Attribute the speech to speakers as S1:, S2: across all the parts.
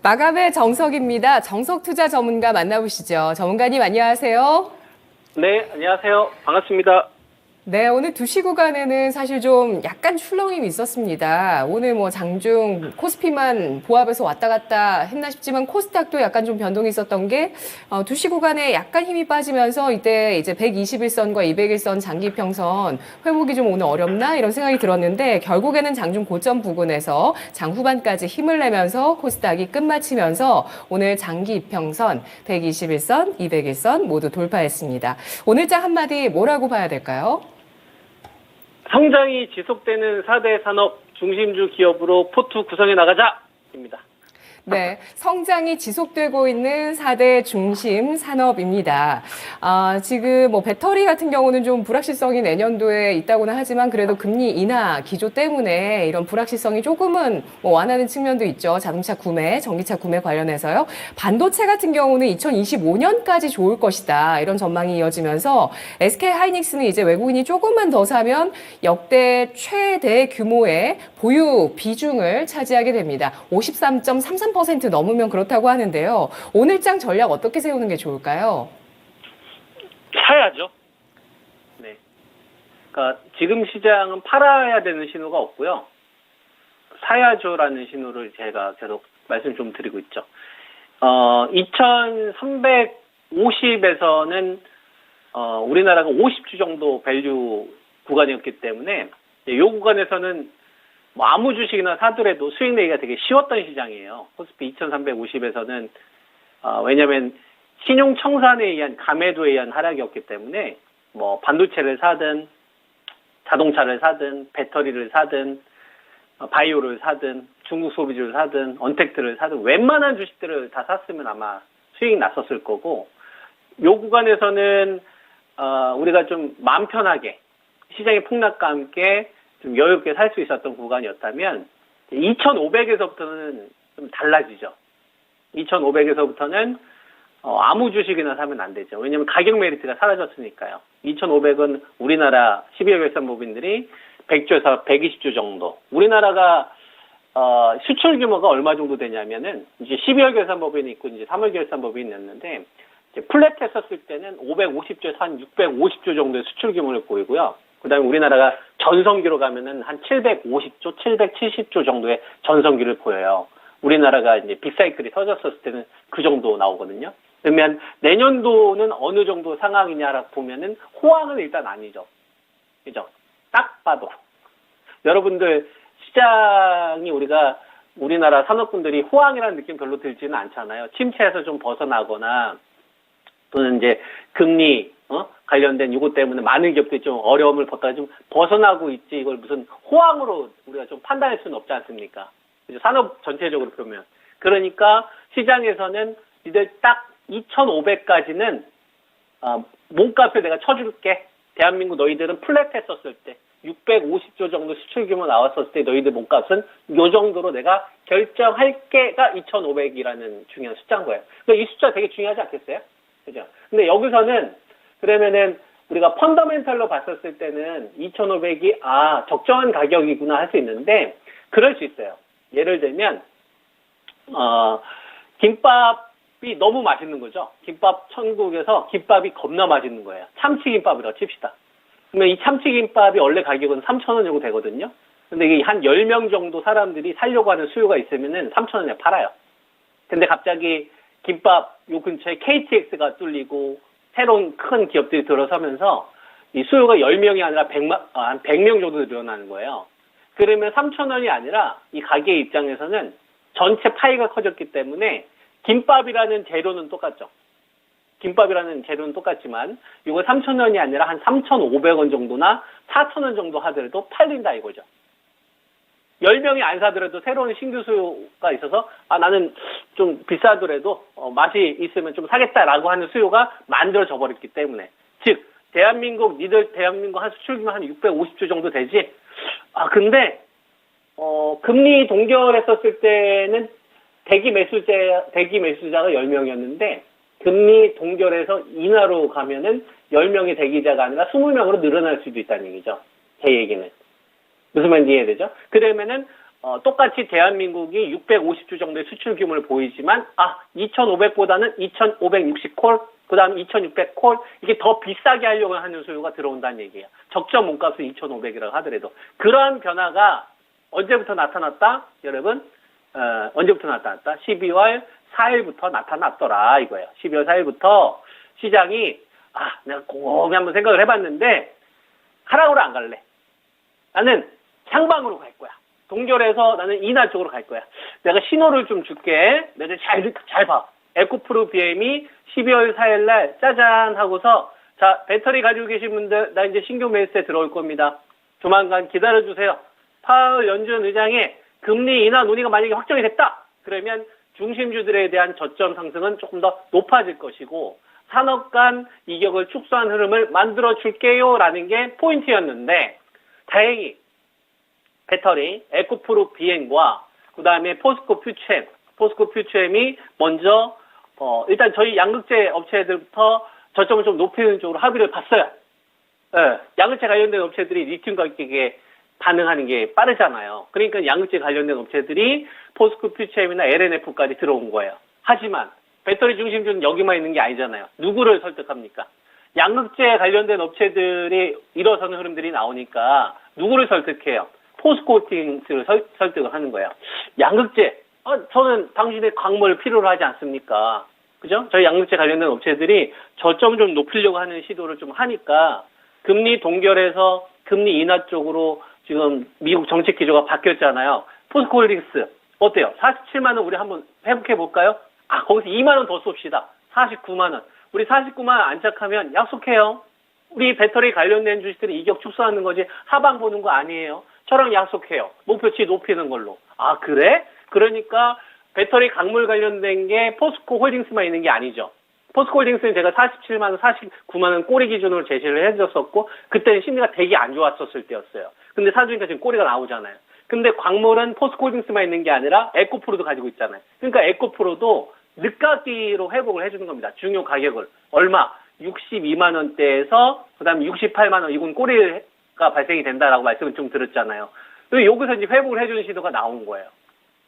S1: 마감의 정석입니다. 정석투자 전문가 만나보시죠. 전문가님 안녕하세요.
S2: 네, 안녕하세요. 반갑습니다.
S1: 네, 오늘 2시 구간에는 사실 좀 약간 출렁임이 있었습니다. 오늘 뭐 장중 코스피만 보합해서 왔다 갔다 했나 싶지만 코스닥도 약간 좀 변동이 있었던 게 2시 구간에 약간 힘이 빠지면서 이때 이제 121선과 201선 장기평선 회복이 좀 오늘 어렵나 이런 생각이 들었는데 결국에는 장중 고점 부근에서 장 후반까지 힘을 내면서 코스닥이 끝마치면서 오늘 장기평선 121선, 201선 모두 돌파했습니다. 오늘장 한마디 뭐라고 봐야 될까요?
S2: 성장이 지속되는 4대 산업 중심주 기업으로 포트 구성해 나가자입니다.
S1: 네, 성장이 지속되고 있는 4대 중심 산업입니다. 지금 뭐 배터리 같은 경우는 좀 불확실성이 내년도에 있다고는 하지만 그래도 금리 인하 기조 때문에 이런 불확실성이 조금은 뭐 완화하는 측면도 있죠. 자동차 구매, 전기차 구매 관련해서요. 반도체 같은 경우는 2025년까지 좋을 것이다. 이런 전망이 이어지면서 SK 하이닉스는 이제 외국인이 조금만 더 사면 역대 최대 규모의 보유 비중을 차지하게 됩니다. 53.33% 넘으면 그렇다고 하는데요. 오늘장 전략 어떻게 세우는 게 좋을까요?
S2: 사야죠. 네. 그러니까 지금 시장은 팔아야 되는 신호가 없고요. 사야죠라는 신호를 제가 계속 말씀 좀 드리고 있죠. 2350에서는 우리나라가 50주 정도 밸류 구간이었기 때문에 이 구간에서는 뭐 아무 주식이나 사더라도 수익 내기가 되게 쉬웠던 시장이에요. 코스피 2350에서는 왜냐하면 신용 청산에 의한 감매도에 의한 하락이었기 때문에 뭐 반도체를 사든 자동차를 사든 배터리를 사든 바이오를 사든 중국 소비주를 사든 언택트를 사든 웬만한 주식들을 다 샀으면 아마 수익이 났었을 거고 요 구간에서는 우리가 좀 마음 편하게 시장의 폭락과 함께 좀 여유있게 살 수 있었던 구간이었다면 2,500에서부터는 좀 달라지죠. 2,500에서부터는 아무 주식이나 사면 안 되죠. 왜냐하면 가격 메리트가 사라졌으니까요. 2,500은 우리나라 12월 결산법인들이 100조에서 120조 정도. 우리나라가 수출 규모가 얼마 정도 되냐면은 이제 12월 결산법인이 있고 이제 3월 결산법인이 있는데 이제 플랫 했었을 때는 550조에서 한 650조 정도의 수출 규모를 보이고요. 그다음에 우리나라가 전성기로 가면은 한 750조, 770조 정도의 전성기를 보여요. 우리나라가 이제 빅사이클이 터졌었을 때는 그 정도 나오거든요. 그러면 내년도는 어느 정도 상황이냐라고 보면은 호황은 일단 아니죠. 그죠? 딱 봐도. 여러분들 시장이 우리나라 산업군들이 호황이라는 느낌 별로 들지는 않잖아요. 침체에서 좀 벗어나거나 또는 이제 금리 관련된 이것 때문에 많은 기업들이 좀 어려움을 벗다가 좀 벗어나고 있지 이걸 무슨 호황으로 우리가 좀 판단할 수는 없지 않습니까? 산업 전체적으로 보면. 그러니까 시장에서는 이들 딱 2,500까지는 몸값을 내가 쳐줄게. 대한민국 너희들은 플랫 했었을 때 650조 정도 수출 규모 나왔었을 때 너희들 몸값은 요 정도로 내가 결정할게가 2,500이라는 중요한 숫자인 거예요. 그러니까 이 숫자 되게 중요하지 않겠어요? 그죠? 근데 여기서는 그러면은 우리가 펀더멘털로 봤었을 때는 2,500이 적정한 가격이구나 할 수 있는데 그럴 수 있어요. 예를 들면 김밥이 너무 맛있는 거죠. 김밥 천국에서 김밥이 겁나 맛있는 거예요. 참치김밥이라고 칩시다. 그러면 이 참치김밥이 원래 가격은 3,000원 정도 되거든요. 근데 이게 한 10명 정도 사람들이 사려고 하는 수요가 있으면은 3,000원에 팔아요. 근데 갑자기 김밥 요 근처에 KTX가 뚫리고 새로운 큰 기업들이 들어서면서 이 수요가 10명이 아니라 한 100명 정도 늘어나는 거예요. 그러면 3,000원이 아니라 이 가게 입장에서는 전체 파이가 커졌기 때문에 김밥이라는 재료는 똑같죠. 김밥이라는 재료는 똑같지만 이거 3,000원이 아니라 한 3,500원 정도나 4,000원 정도 하더라도 팔린다 이거죠. 10명이 안 사더라도 새로운 신규 수요가 있어서 나는 좀 비싸더라도 맛이 있으면 좀 사겠다라고 하는 수요가 만들어져 버렸기 때문에 즉 대한민국 한 수출 규모 한 650조 정도 되지 근데 금리 동결했었을 때는 대기 매수자가 10명이었는데 금리 동결해서 인하로 가면은 10명의 대기자가 아니라 20명으로 늘어날 수도 있다는 얘기죠. 제 얘기는. 무슨 말인지 이해되죠? 그러면은 똑같이 대한민국이 650주 정도의 수출 규모를 보이지만 2,500보다는 2,560콜, 그 다음 2,600콜 이게 더 비싸게 하려고 하는 수요가 들어온다는 얘기예요. 적정 몸값은 2,500이라고 하더라도 그러한 변화가 언제부터 나타났다? 여러분 언제부터 나타났다? 12월 4일부터 나타났더라 이거예요. 12월 4일부터 시장이 내가 곰곰이 한번 생각을 해봤는데 하락으로 안 갈래. 나는 상방으로 갈 거야. 동결해서 나는 인하 쪽으로 갈 거야. 내가 신호를 좀 줄게. 내가 잘 봐. 에코프로 BM이 12월 4일 날 짜잔 하고서 자 배터리 가지고 계신 분들 나 이제 신규 매수에 들어올 겁니다. 조만간 기다려주세요. 파월 연준 의장의 금리 인하 논의가 만약에 확정이 됐다. 그러면 중심주들에 대한 저점 상승은 조금 더 높아질 것이고 산업 간 이격을 축소한 흐름을 만들어 줄게요 라는 게 포인트였는데 다행히 배터리, 에코프로 비행과 그 다음에 포스코 퓨처엠이 먼저 일단 저희 양극재 업체들부터 저점을 좀 높이는 쪽으로 합의를 봤어요. 양극재 관련된 업체들이 리튬 가격에 반응하는 게 빠르잖아요. 그러니까 양극재 관련된 업체들이 포스코 퓨처엠이나 LNF까지 들어온 거예요. 하지만 배터리 중심주는 여기만 있는 게 아니잖아요. 누구를 설득합니까? 양극재 관련된 업체들이 일어서는 흐름들이 나오니까 누구를 설득해요? 포스코홀딩스를 설득을 하는 거예요. 양극재, 저는 당신의 광물 필요로 하지 않습니까? 그죠? 저희 양극재 관련된 업체들이 저점 좀 높이려고 하는 시도를 좀 하니까 금리 동결해서 금리 인하 쪽으로 지금 미국 정책 기조가 바뀌었잖아요. 포스코홀딩스 어때요? 47만 원 우리 한번 회복해 볼까요? 거기서 2만 원 더 쏩시다. 49만 원. 우리 49만 원 안착하면 약속해요. 우리 배터리 관련된 주식들이 이격 축소하는 거지 하방 보는 거 아니에요. 저랑 약속해요. 목표치 높이는 걸로. 그래? 그러니까 배터리 광물 관련된 게 포스코 홀딩스만 있는 게 아니죠. 포스코 홀딩스는 제가 47만 원, 49만 원 꼬리 기준으로 제시를 해줬었고 그때는 심리가 되게 안 좋았었을 때였어요. 근데 사주니까 지금 꼬리가 나오잖아요. 근데 광물은 포스코 홀딩스만 있는 게 아니라 에코프로도 가지고 있잖아요. 그러니까 에코프로도 늦깎이로 회복을 해주는 겁니다. 중요 가격을. 얼마? 62만 원대에서 그다음에 68만 원. 이건 꼬리가 발생이 된다라고 말씀을 좀 드렸잖아요. 그리고 여기서 이제 회복을 해주는 시도가 나온 거예요.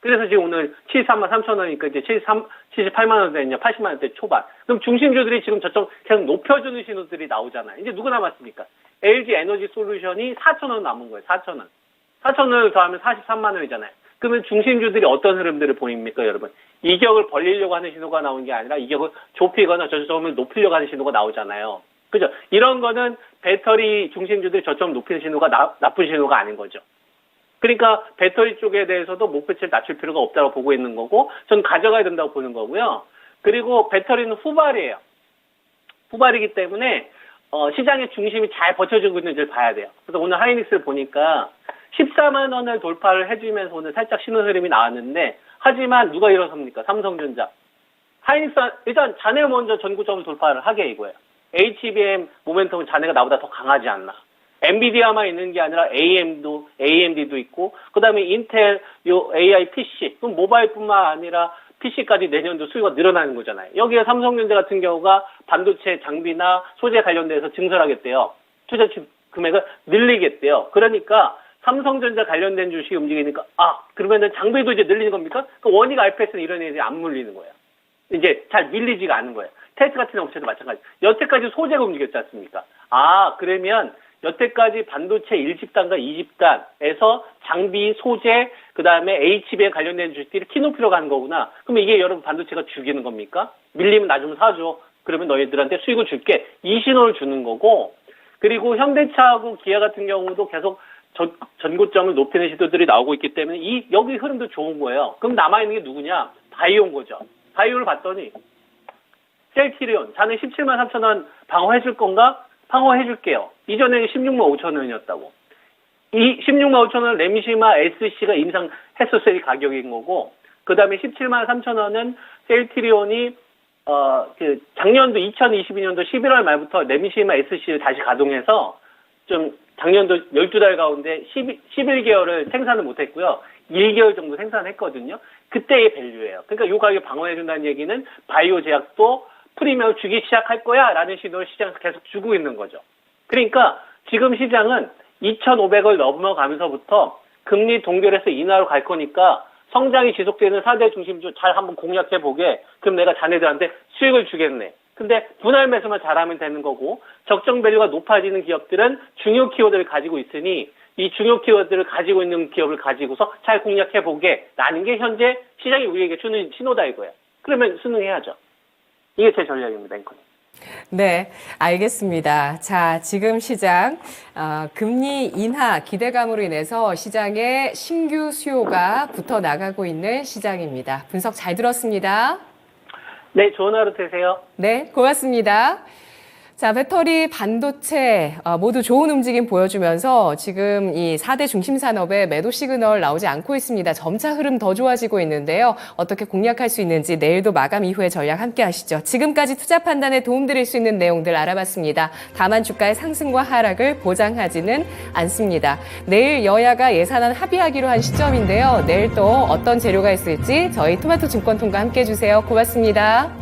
S2: 그래서 지금 오늘 73만 3천 원이니까 이제 78만 원대냐 80만 원대 초반. 그럼 중심주들이 지금 저쪽 계속 높여주는 신호들이 나오잖아요. 이제 누구 남았습니까? LG 에너지 솔루션이 4천 원 남은 거예요. 4천 원. 4천 원을 더하면 43만 원이잖아요. 그러면 중심주들이 어떤 흐름들을 보입니까, 여러분? 이격을 벌리려고 하는 신호가 나온 게 아니라 이격을 좁히거나 저점을 높이려고 하는 신호가 나오잖아요. 그죠? 이런 거는 배터리 중심주들이 저점 높이는 신호가 나쁜 신호가 아닌 거죠. 그러니까 배터리 쪽에 대해서도 목표치를 낮출 필요가 없다고 보고 있는 거고 저는 가져가야 된다고 보는 거고요. 그리고 배터리는 후발이에요. 후발이기 때문에 시장의 중심이 잘 버텨주고 있는지를 봐야 돼요. 그래서 오늘 하이닉스를 보니까 14만 원을 돌파를 해주면서 오늘 살짝 신호 흐름이 나왔는데 하지만 누가 일어섭니까? 삼성전자. 하이닉스 일단 자네 먼저 전고점을 돌파를 하게 이거예요. HBM 모멘텀은 자네가 나보다 더 강하지 않나. 엔비디아만 있는 게 아니라 AMD도 있고 그다음에 인텔 AI PC 그럼 모바일뿐만 아니라 PC까지 내년도 수요가 늘어나는 거잖아요. 여기에 삼성전자 같은 경우가 반도체 장비나 소재 관련돼서 증설하겠대요. 투자 금액을 늘리겠대요. 그러니까 삼성전자 관련된 주식이 움직이니까 그러면은 장비도 이제 늘리는 겁니까? 그 원익 IPS는 이런 애들이 안 물리는 거예요. 이제 잘 밀리지가 않은 거예요. 테스트 같은 업체도 마찬가지. 여태까지 소재가 움직였지 않습니까? 그러면 여태까지 반도체 1집단과 2집단에서 장비, 소재, 그 다음에 HB에 관련된 주식들이 키높이로 가는 거구나. 그럼 이게 여러분 반도체가 죽이는 겁니까? 밀리면 나 좀 사줘. 그러면 너희들한테 수익을 줄게. 이 신호를 주는 거고, 그리고 현대차하고 기아 같은 경우도 계속 전고점을 높이는 시도들이 나오고 있기 때문에 여기 흐름도 좋은 거예요. 그럼 남아있는 게 누구냐? 바이오인 거죠. 바이오를 봤더니 셀트리온, 자네 17만 3천 원 방어해줄 건가? 방어해줄게요. 이전에는 16만 5천 원이었다고. 이 16만 5천 원 레미시마 SC가 임상했었을 가격인 거고, 그 다음에 17만 3천 원은 셀트리온이, 작년도 2022년도 11월 말부터 레미시마 SC를 다시 가동해서 좀 작년도 12달 가운데 11개월을 생산을 못했고요. 1개월 정도 생산했거든요. 그때의 밸류예요. 그러니까 이 가격 방어해준다는 얘기는 바이오 제약도 프리미엄을 주기 시작할 거야 라는 신호를 시장에서 계속 주고 있는 거죠. 그러니까 지금 시장은 2,500을 넘어가면서부터 금리 동결해서 인하로 갈 거니까 성장이 지속되는 4대 중심주 잘 한번 공략해 보게. 그럼 내가 자네들한테 수익을 주겠네. 근데 분할 매수만 잘하면 되는 거고 적정 밸류가 높아지는 기업들은 중요 키워드를 가지고 있으니 이 중요 키워드를 가지고 있는 기업을 가지고서 잘 공략해 보게 라는 게 현재 시장이 우리에게 주는 신호다 이거야. 그러면 순응해야죠. 이게 제 전략입니다, 앵커님.
S1: 네, 알겠습니다. 자, 지금 시장 금리 인하 기대감으로 인해서 시장에 신규 수요가 붙어 나가고 있는 시장입니다. 분석 잘 들었습니다.
S2: 네, 좋은 하루 되세요.
S1: 네, 고맙습니다. 자, 배터리, 반도체 모두 좋은 움직임 보여주면서 지금 이 4대 중심 산업에 매도 시그널 나오지 않고 있습니다. 점차 흐름 더 좋아지고 있는데요. 어떻게 공략할 수 있는지 내일도 마감 이후에 전략 함께 하시죠. 지금까지 투자 판단에 도움드릴 수 있는 내용들 알아봤습니다. 다만 주가의 상승과 하락을 보장하지는 않습니다. 내일 여야가 예산안 합의하기로 한 시점인데요. 내일 또 어떤 재료가 있을지 저희 토마토 증권통과 함께 해주세요. 고맙습니다.